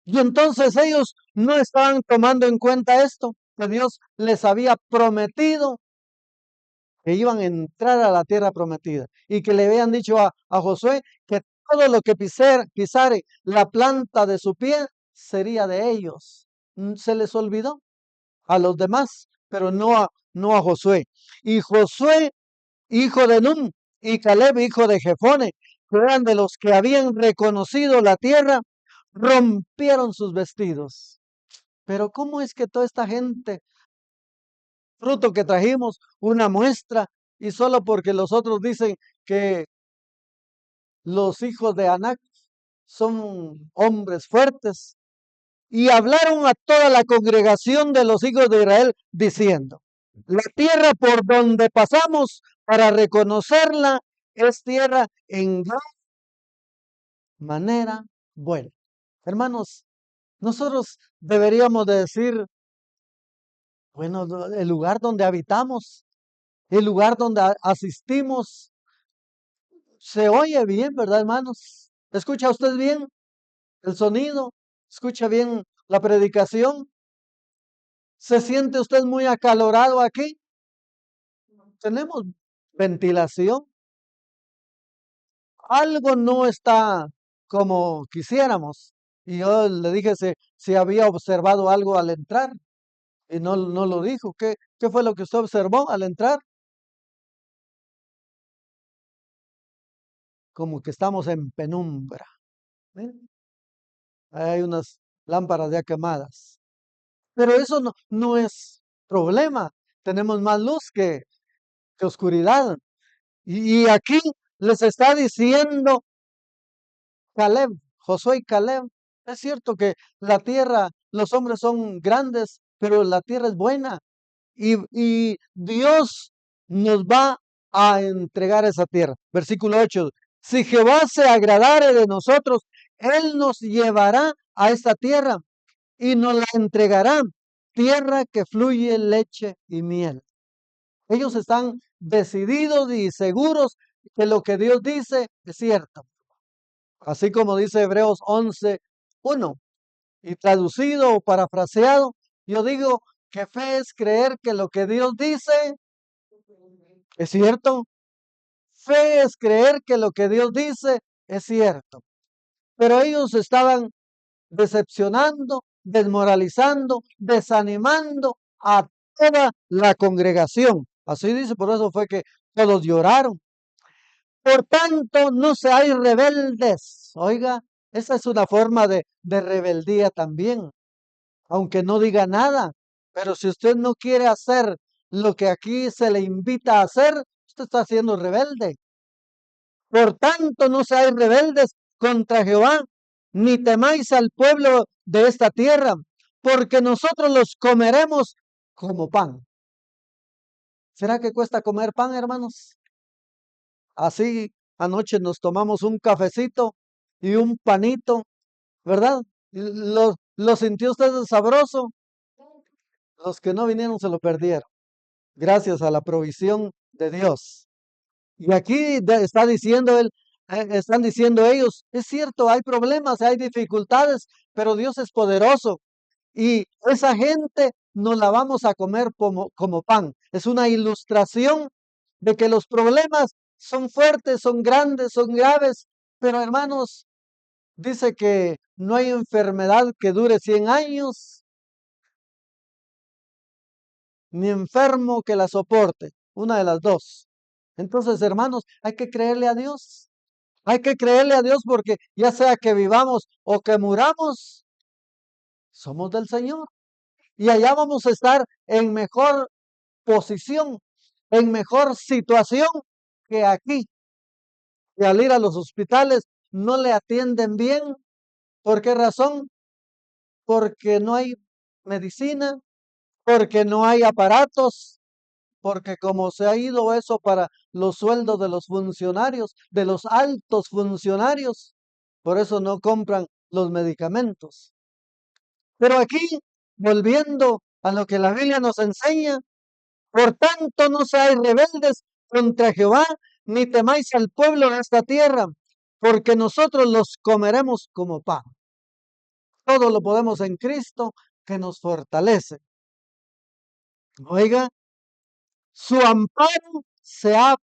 Y entonces ellos no estaban tomando en cuenta esto, que Dios les había prometido que iban a entrar a la tierra prometida y que le habían dicho a Josué que todo lo que pisare la planta de su pie sería de ellos. Se les olvidó a los demás, pero no a Josué. Y Josué, hijo de Nun, y Caleb, hijo de Jefone, que eran de los que habían reconocido la tierra, rompieron sus vestidos. Pero ¿cómo es que toda esta gente, fruto que trajimos, una muestra, y solo porque los otros dicen que los hijos de Anac son hombres fuertes, y hablaron a toda la congregación de los hijos de Israel diciendo, la tierra por donde pasamos para reconocerla es tierra en gran manera buena. Hermanos, nosotros deberíamos de decir, bueno, el lugar donde habitamos, el lugar donde asistimos, se oye bien, ¿verdad, hermanos? ¿Escucha usted bien el sonido? ¿Escucha bien la predicación? ¿Se siente usted muy acalorado aquí? Tenemos ventilación. Algo no está como quisiéramos. Y yo le dije si había observado algo al entrar. Y no lo dijo. ¿Qué fue lo que usted observó al entrar? Como que estamos en penumbra. ¿Eh? Hay unas lámparas ya quemadas. Pero eso no es problema. Tenemos más luz que oscuridad. Y aquí les está diciendo Caleb, Josué y Caleb. Es cierto que la tierra, los hombres son grandes, pero la tierra es buena. Y Dios nos va a entregar esa tierra. Versículo 8. Si Jehová se agradare de nosotros, Él nos llevará a esta tierra y nos la entregará. Tierra que fluye leche y miel. Ellos están decididos y seguros que lo que Dios dice es cierto. Así como dice Hebreos 11:1. Y traducido o parafraseado, yo digo que fe es creer que lo que Dios dice es cierto. Fe es creer que lo que Dios dice es cierto. Pero ellos estaban decepcionando, desmoralizando, desanimando a toda la congregación. Así dice, por eso fue que todos lloraron. Por tanto, no seáis rebeldes. Oiga, esa es una forma de rebeldía también, aunque no diga nada. Pero si usted no quiere hacer lo que aquí se le invita a hacer, usted está siendo rebelde. Por tanto, no seáis rebeldes contra Jehová, ni temáis al pueblo de esta tierra, porque nosotros los comeremos como pan. ¿Será que cuesta comer pan, hermanos? Así anoche nos tomamos un cafecito y un panito, ¿verdad? ¿Lo sintió usted sabroso? Los que no vinieron se lo perdieron, gracias a la provisión de Dios. Y aquí está diciendo él, están diciendo ellos, es cierto, hay problemas, hay dificultades, pero Dios es poderoso. Y esa gente nos la vamos a comer como pan. Es una ilustración de que los problemas son fuertes, son grandes, son graves, pero hermanos, dice que no hay enfermedad que dure 100 años, ni enfermo que la soporte, una de las dos. Entonces, hermanos, hay que creerle a Dios. Hay que creerle a Dios porque ya sea que vivamos o que muramos, somos del Señor. Y allá vamos a estar en mejor posición, en mejor situación que aquí. Y al ir a los hospitales no le atienden bien. ¿Por qué razón? Porque no hay medicina, porque no hay aparatos, porque como se ha ido eso para los sueldos de los funcionarios, de los altos funcionarios, por eso no compran los medicamentos. Pero aquí, volviendo a lo que la Biblia nos enseña, por tanto no seáis rebeldes contra Jehová, ni temáis al pueblo de esta tierra, porque nosotros los comeremos como pan. todo lo podemos en Cristo que nos fortalece. Oiga, su amparo se ha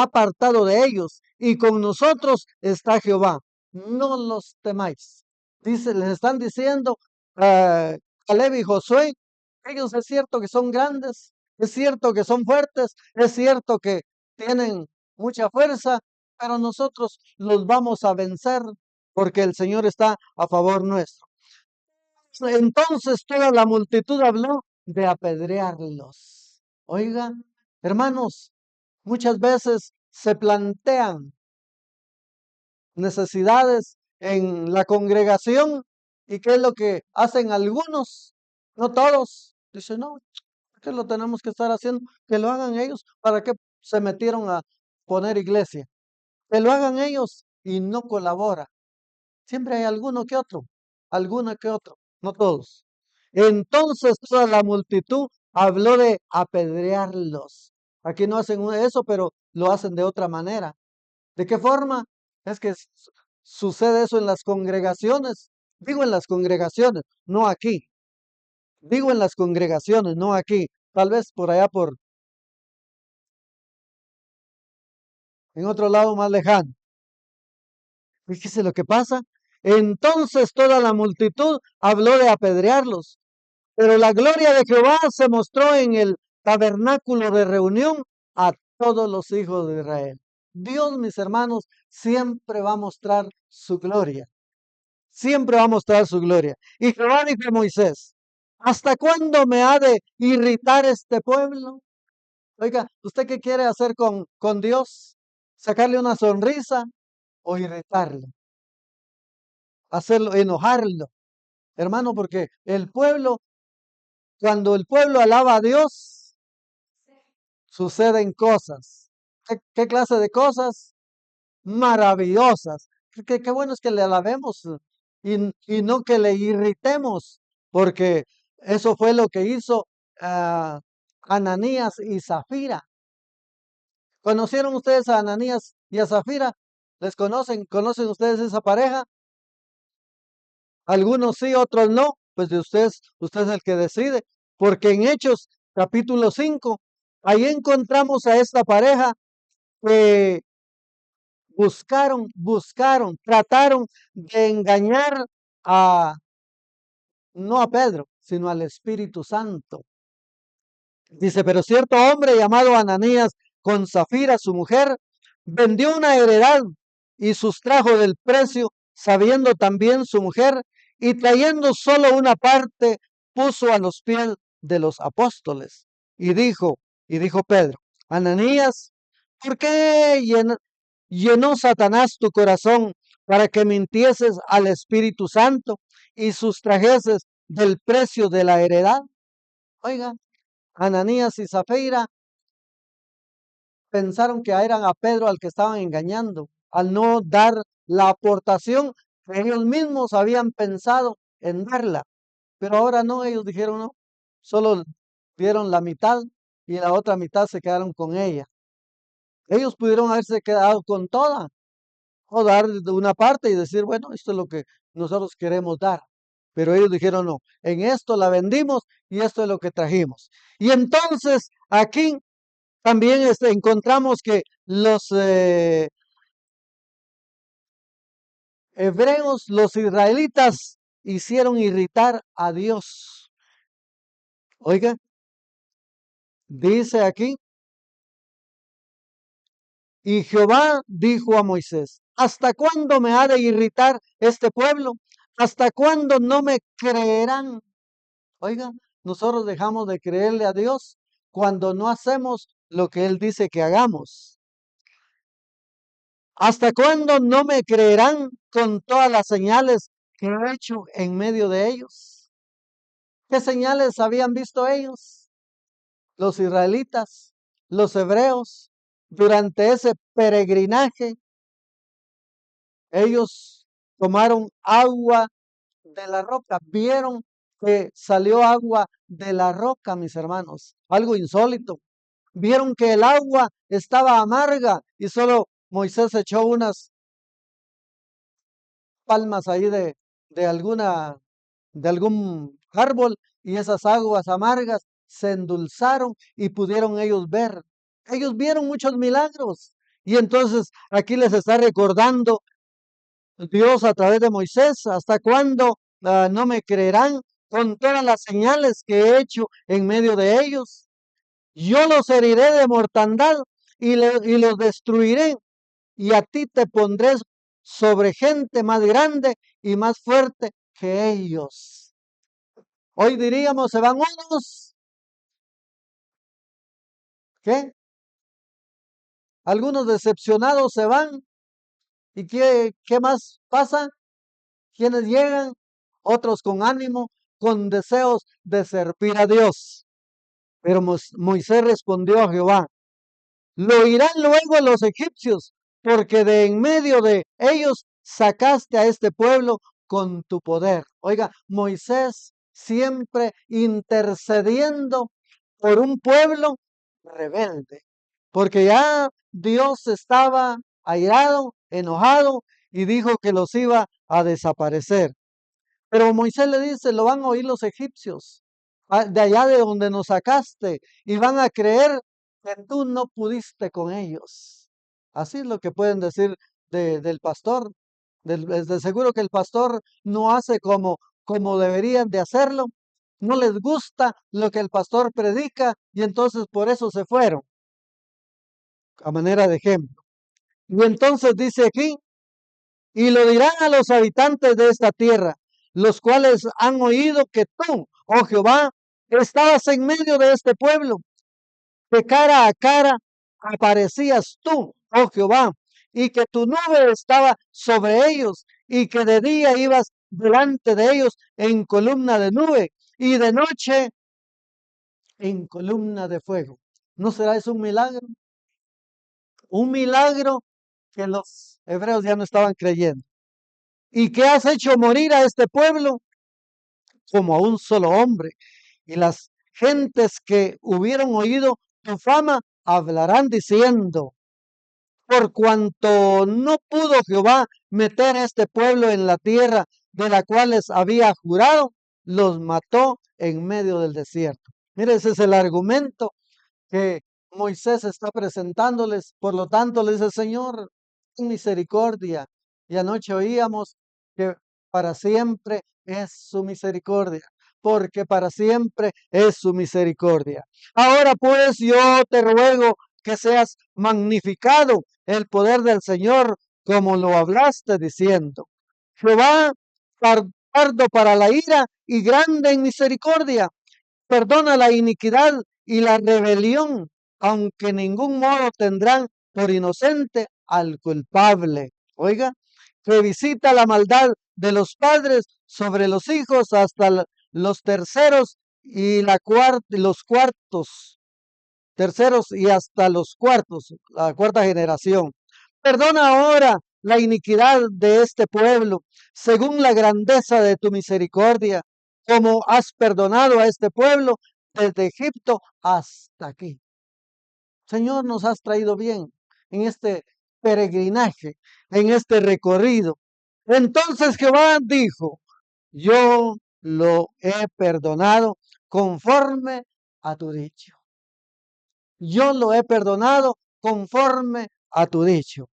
apartado de ellos y con nosotros está Jehová. No los temáis. Dice, les están diciendo Caleb y Josué, ellos es cierto que son grandes, es cierto que son fuertes, es cierto que tienen mucha fuerza, pero nosotros los vamos a vencer porque el Señor está a favor nuestro. Entonces toda la multitud habló de apedrearlos. Oiga, hermanos, muchas veces se plantean necesidades en la congregación y qué es lo que hacen algunos, no todos. Dicen, no, ¿qué lo tenemos que estar haciendo? Que lo hagan ellos. ¿Para qué se metieron a poner iglesia? Que lo hagan ellos y no colabora. Siempre hay alguno que otro, no todos. Entonces toda la multitud habló de apedrearlos. Aquí no hacen eso, pero lo hacen de otra manera. ¿De qué forma? Es que sucede eso en las congregaciones. Digo en las congregaciones, no aquí. Digo en las congregaciones, no aquí. Tal vez por allá, en otro lado más lejano. Fíjese lo que pasa. Entonces toda la multitud habló de apedrearlos. Pero la gloria de Jehová se mostró en el tabernáculo de reunión a todos los hijos de Israel. Dios, mis hermanos, siempre va a mostrar su gloria. Siempre va a mostrar su gloria. Y Jehová dijo a Moisés, ¿hasta cuándo me ha de irritar este pueblo? Oiga, ¿usted qué quiere hacer con Dios? ¿Sacarle una sonrisa o irritarlo? Hacerlo, enojarlo. Hermano, porque cuando el pueblo alaba a Dios, suceden cosas. ¿Qué clase de cosas? Maravillosas. Qué bueno es que le alabemos y no que le irritemos, porque eso fue lo que hizo Ananías y Zafira. ¿Conocieron ustedes a Ananías y a Zafira? ¿Les conocen? ¿Conocen ustedes esa pareja? Algunos sí, otros no. Pues de usted es el que decide. Porque en Hechos capítulo 5, ahí encontramos a esta pareja que trataron de engañar a, no a Pedro, sino al Espíritu Santo. Dice, pero cierto hombre llamado Ananías con Zafira, su mujer, vendió una heredad y sustrajo del precio, sabiendo también su mujer, y trayendo solo una parte, puso a los pies de los apóstoles. Y dijo Pedro, Ananías, ¿por qué llenó Satanás tu corazón para que mintieses al Espíritu Santo y sustrajeses del precio de la heredad? Oiga, Ananías y Zafira pensaron que eran a Pedro al que estaban engañando, al no dar la aportación que ellos mismos habían pensado en darla. Pero ahora no, ellos dijeron no, solo dieron la mitad y la otra mitad se quedaron con ella. Ellos pudieron haberse quedado con toda o dar de una parte y decir, bueno, esto es lo que nosotros queremos dar. Pero ellos dijeron, no, en esto la vendimos y esto es lo que trajimos. Y entonces aquí también encontramos que los hebreos, los israelitas, hicieron irritar a Dios. Oiga, dice aquí, y Jehová dijo a Moisés, ¿hasta cuándo me ha de irritar este pueblo? ¿Hasta cuándo no me creerán? Oiga, nosotros dejamos de creerle a Dios cuando no hacemos lo que Él dice que hagamos. ¿Hasta cuándo no me creerán con todas las señales que he hecho en medio de ellos? ¿Qué señales habían visto ellos? Los israelitas, los hebreos, durante ese peregrinaje, ellos tomaron agua de la roca, vieron que salió agua de la roca, mis hermanos, algo insólito. Vieron que el agua estaba amarga y solo Moisés echó unas palmas ahí de alguna de algún árbol y esas aguas amargas se endulzaron y pudieron ellos ver. Ellos vieron muchos milagros. Y entonces aquí les está recordando Dios a través de Moisés, ¿hasta cuándo no me creerán con todas las señales que he hecho en medio de ellos? Yo los heriré de mortandad y los destruiré, y a ti te pondré sobre gente más grande y más fuerte que ellos. Hoy diríamos, se van unos, ¿qué? Algunos decepcionados se van, ¿y qué más pasa? ¿Quiénes llegan? Otros con ánimo, con deseos de servir a Dios. Pero Moisés respondió a Jehová, lo oirán luego los egipcios, porque de en medio de ellos sacaste a este pueblo con tu poder. Oiga, Moisés siempre intercediendo por un pueblo rebelde, porque ya Dios estaba airado, enojado, y dijo que los iba a desaparecer. Pero Moisés le dice, lo van a oír los egipcios, de allá de donde nos sacaste, y van a creer que tú no pudiste con ellos. Así es lo que pueden decir del pastor. Es de seguro que el pastor no hace como deberían de hacerlo. No les gusta lo que el pastor predica y entonces por eso se fueron, a manera de ejemplo. Y entonces dice aquí, y lo dirán a los habitantes de esta tierra, los cuales han oído que tú, oh Jehová, estabas en medio de este pueblo, que cara a cara aparecías tú, oh Jehová, y que tu nube estaba sobre ellos, y que de día ibas delante de ellos en columna de nube, y de noche en columna de fuego. ¿No será eso un milagro? Un milagro que los hebreos ya no estaban creyendo. ¿Y qué has hecho morir a este pueblo? Como a un solo hombre. Y las gentes que hubieron oído tu fama hablarán diciendo, por cuanto no pudo Jehová meter a este pueblo en la tierra de la cual les había jurado, los mató en medio del desierto. Mire, ese es el argumento que Moisés está presentándoles. Por lo tanto, le dice, Señor, ten misericordia. Y anoche oíamos que para siempre es su misericordia, porque para siempre es su misericordia. Ahora pues yo te ruego que seas magnificado el poder del Señor, como lo hablaste diciendo, Jehová, tardo para la ira y grande en misericordia, perdona la iniquidad y la rebelión, aunque en ningún modo tendrán por inocente al culpable. Oiga, que visita la maldad de los padres sobre los hijos hasta los terceros y los cuartos, terceros y hasta los cuartos, la cuarta generación. Perdona ahora la iniquidad de este pueblo, según la grandeza de tu misericordia, como has perdonado a este pueblo desde Egipto hasta aquí. Señor, nos has traído bien en este peregrinaje, en este recorrido. Entonces Jehová dijo, yo lo he perdonado conforme a tu dicho. Yo lo he perdonado conforme a tu dicho.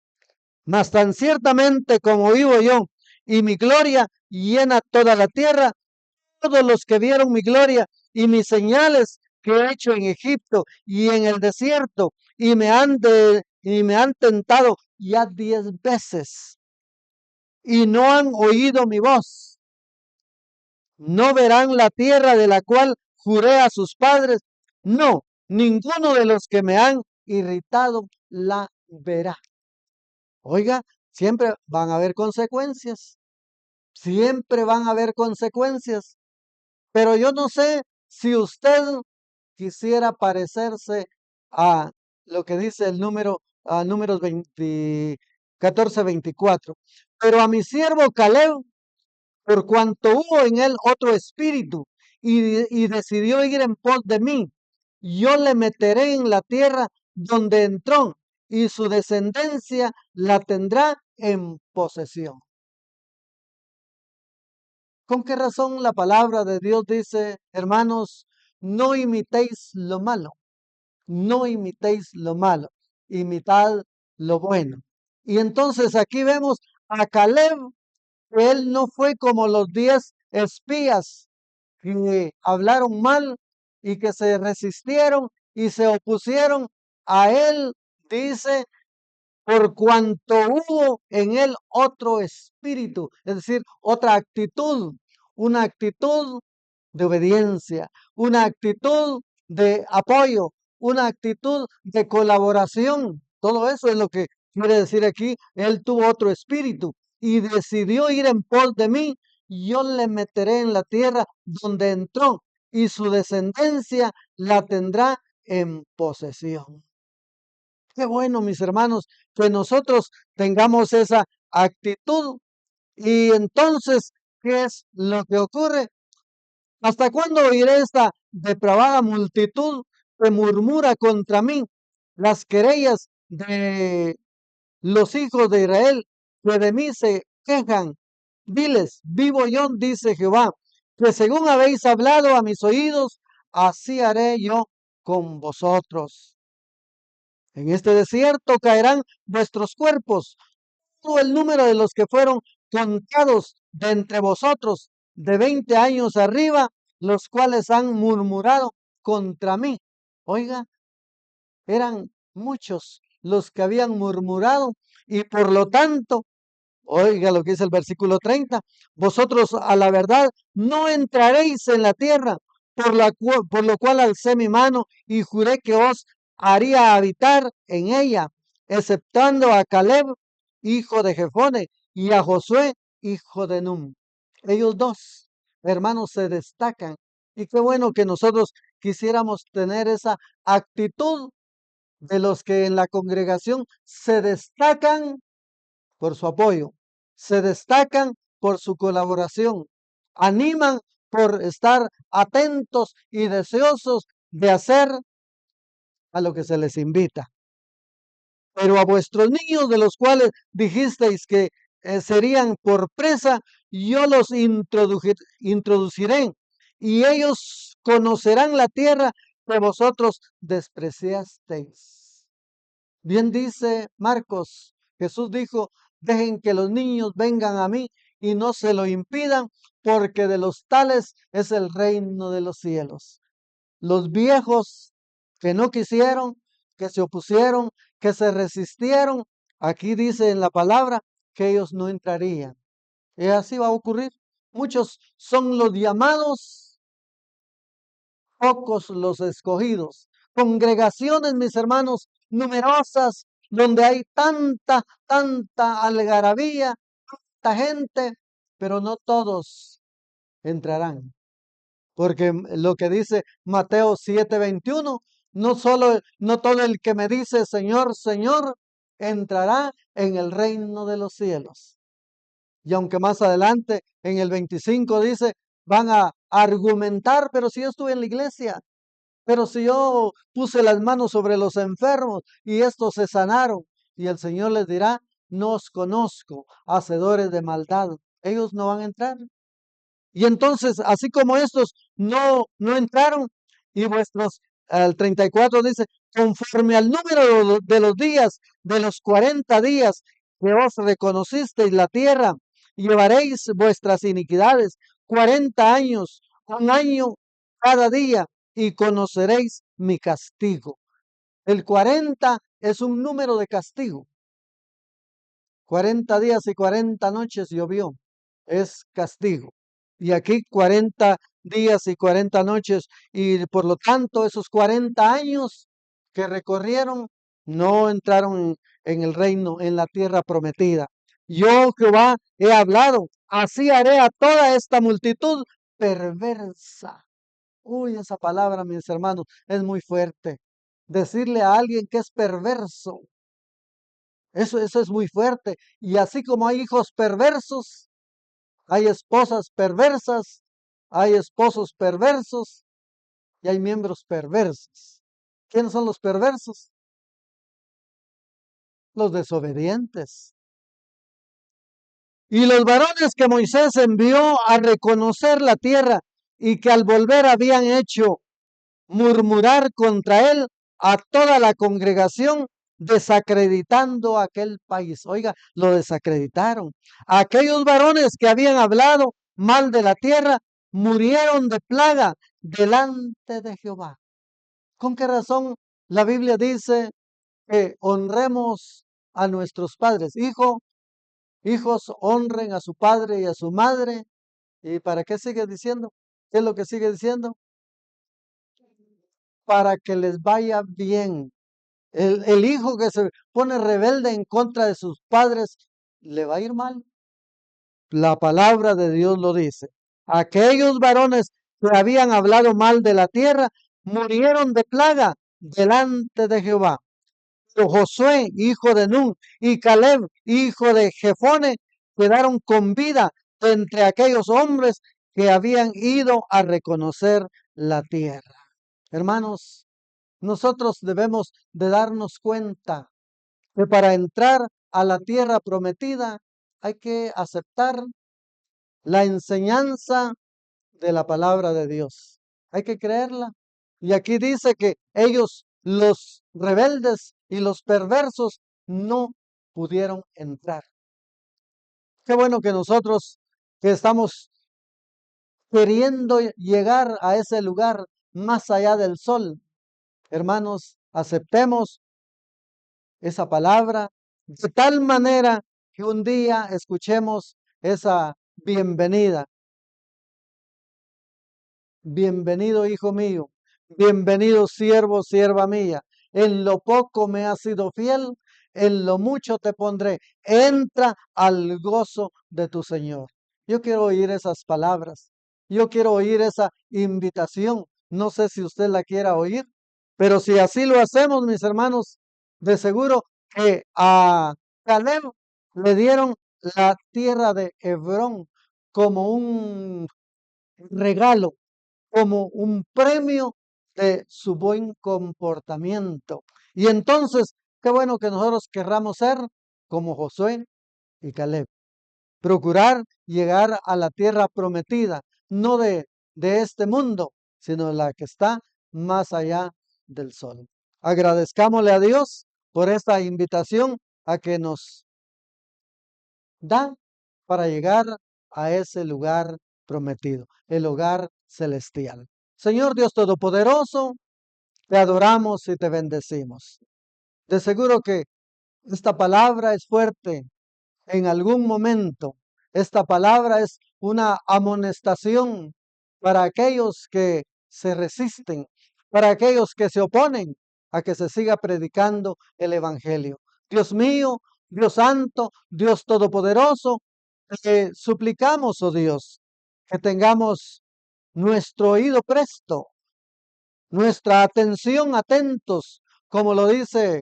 Mas tan ciertamente como vivo yo y mi gloria llena toda la tierra, todos los que vieron mi gloria y mis señales que he hecho en Egipto y en el desierto y me han tentado ya 10 veces y no han oído mi voz, no verán la tierra de la cual juré a sus padres, no, ninguno de los que me han irritado la verá. Oiga, siempre van a haber consecuencias, siempre van a haber consecuencias, pero yo no sé si usted quisiera parecerse a lo que dice el a números 14:24. Pero a mi siervo Caleb, por cuanto hubo en él otro espíritu y decidió ir en pos de mí, yo le meteré en la tierra donde entró y su descendencia la tendrá en posesión. ¿Con qué razón la palabra de Dios dice, hermanos, no imitéis lo malo? No imitéis lo malo, imitad lo bueno. Y entonces aquí vemos a Caleb, que él no fue como los 10 espías que hablaron mal y que se resistieron y se opusieron a él, dice, por cuanto hubo en él otro espíritu, es decir, otra actitud, una actitud de obediencia, una actitud de apoyo, una actitud de colaboración. Todo eso es lo que quiere decir aquí. Él tuvo otro espíritu y decidió ir en pos de mí. Yo le meteré en la tierra donde entró y su descendencia la tendrá en posesión. Qué bueno, mis hermanos, que nosotros tengamos esa actitud. Y entonces, ¿qué es lo que ocurre? ¿Hasta cuándo oiré esta depravada multitud que murmura contra mí? Las querellas de los hijos de Israel que de mí se quejan. Diles, vivo yo, dice Jehová, que según habéis hablado a mis oídos, así haré yo con vosotros. En este desierto caerán vuestros cuerpos, todo el número de los que fueron contados de entre vosotros de 20 años arriba, los cuales han murmurado contra mí. Oiga, eran muchos los que habían murmurado y por lo tanto, oiga lo que dice el versículo 30, vosotros a la verdad no entraréis en la tierra, por lo cual alcé mi mano y juré que os haría habitar en ella, exceptuando a Caleb, hijo de Jefone, y a Josué, hijo de Num. Ellos dos, hermanos, se destacan. Y qué bueno que nosotros quisiéramos tener esa actitud de los que en la congregación se destacan por su apoyo, se destacan por su colaboración, animan por estar atentos y deseosos de hacer a lo que se les invita. Pero a vuestros niños, de los cuales dijisteis que serían por presa, yo los introduciré y ellos conocerán la tierra que vosotros despreciasteis. Bien dice Marcos, Jesús dijo, dejen que los niños vengan a mí y no se lo impidan, porque de los tales es el reino de los cielos. Los viejos que no quisieron, que se opusieron, que se resistieron, aquí dice en la palabra que ellos no entrarían. Y así va a ocurrir. Muchos son los llamados, pocos los escogidos. Congregaciones, mis hermanos, numerosas, donde hay tanta algarabía, tanta gente, pero no todos entrarán. Porque lo que dice Mateo 7:21, no todo el que me dice Señor, Señor, entrará en el reino de los cielos. Y aunque más adelante en el 25 dice, van a argumentar, pero si yo estuve en la iglesia, pero si yo puse las manos sobre los enfermos y estos se sanaron, y el Señor les dirá, no os conozco, hacedores de maldad. Ellos no van a entrar. Y entonces, así como estos no entraron, y vuestros, el 34 dice, conforme al número de los días, de los 40 días que os reconocisteis la tierra, llevaréis vuestras iniquidades 40 años, un año cada día, y conoceréis mi castigo. El 40 es un número de castigo. 40 días y 40 noches llovió, es castigo. Y aquí 40 días y 40 noches, y por lo tanto esos 40 años que recorrieron no entraron en el reino, en la tierra prometida. Yo, Jehová, he hablado, así haré a toda esta multitud perversa. Uy, esa palabra, mis hermanos, es muy fuerte. Decirle a alguien que es perverso, eso es muy fuerte. Y así como hay hijos perversos, hay esposas perversas, hay esposos perversos y hay miembros perversos. ¿Quiénes son los perversos? Los desobedientes. Y los varones que Moisés envió a reconocer la tierra y que al volver habían hecho murmurar contra él a toda la congregación, desacreditando aquel país. Oiga, lo desacreditaron. Aquellos varones que habían hablado mal de la tierra murieron de plaga delante de Jehová. ¿Con qué razón la Biblia dice que honremos a nuestros padres? Hijos, honren a su padre y a su madre. ¿Y para qué sigue diciendo? ¿Qué es lo que sigue diciendo? Para que les vaya bien. El hijo que se pone rebelde en contra de sus padres, le va a ir mal. La palabra de Dios lo dice. Aquellos varones que habían hablado mal de la tierra, murieron de plaga delante de Jehová. Pero Josué, hijo de Nun, y Caleb, hijo de Jefone, quedaron con vida entre aquellos hombres que habían ido a reconocer la tierra. Hermanos, nosotros debemos de darnos cuenta que para entrar a la tierra prometida hay que aceptar la enseñanza de la palabra de Dios. Hay que creerla. Y aquí dice que ellos, los rebeldes y los perversos, no pudieron entrar. Qué bueno que nosotros que estamos queriendo llegar a ese lugar más allá del sol, hermanos, aceptemos esa palabra de tal manera que un día escuchemos esa bienvenida. Bienvenido, hijo mío. Bienvenido, siervo, sierva mía. En lo poco me has sido fiel, en lo mucho te pondré. Entra al gozo de tu Señor. Yo quiero oír esas palabras. Yo quiero oír esa invitación. No sé si usted la quiera oír, pero si así lo hacemos, mis hermanos, de seguro que a Caleb le dieron la tierra de Hebrón como un regalo, como un premio de su buen comportamiento. Y entonces, qué bueno que nosotros querramos ser como Josué y Caleb. Procurar llegar a la tierra prometida, no de este mundo, sino la que está más allá del sol. Agradezcámosle a Dios por esta invitación a que nos da para llegar a ese lugar prometido, el hogar celestial. Señor Dios Todopoderoso, te adoramos y te bendecimos. De seguro que esta palabra es fuerte en algún momento. Esta palabra es una amonestación para aquellos que se resisten, para aquellos que se oponen a que se siga predicando el Evangelio. Dios mío, Dios Santo, Dios Todopoderoso, te suplicamos, oh Dios, que tengamos nuestro oído presto, nuestra atención atentos, como lo dice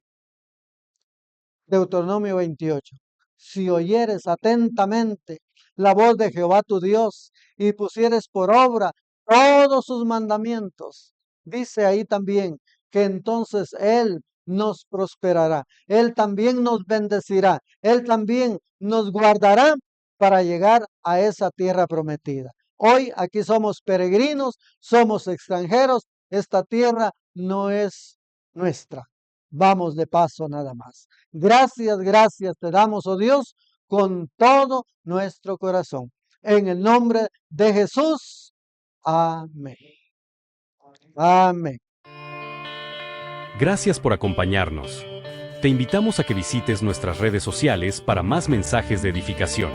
Deuteronomio 28. Si oyeres atentamente la voz de Jehová tu Dios y pusieres por obra todos sus mandamientos, dice ahí también que entonces Él nos prosperará, Él también nos bendecirá, Él también nos guardará para llegar a esa tierra prometida. Hoy aquí somos peregrinos, somos extranjeros, esta tierra no es nuestra. Vamos de paso nada más. Gracias, gracias te damos, oh Dios, con todo nuestro corazón. En el nombre de Jesús. Amén. Amén. Gracias por acompañarnos. Te invitamos a que visites nuestras redes sociales para más mensajes de edificación.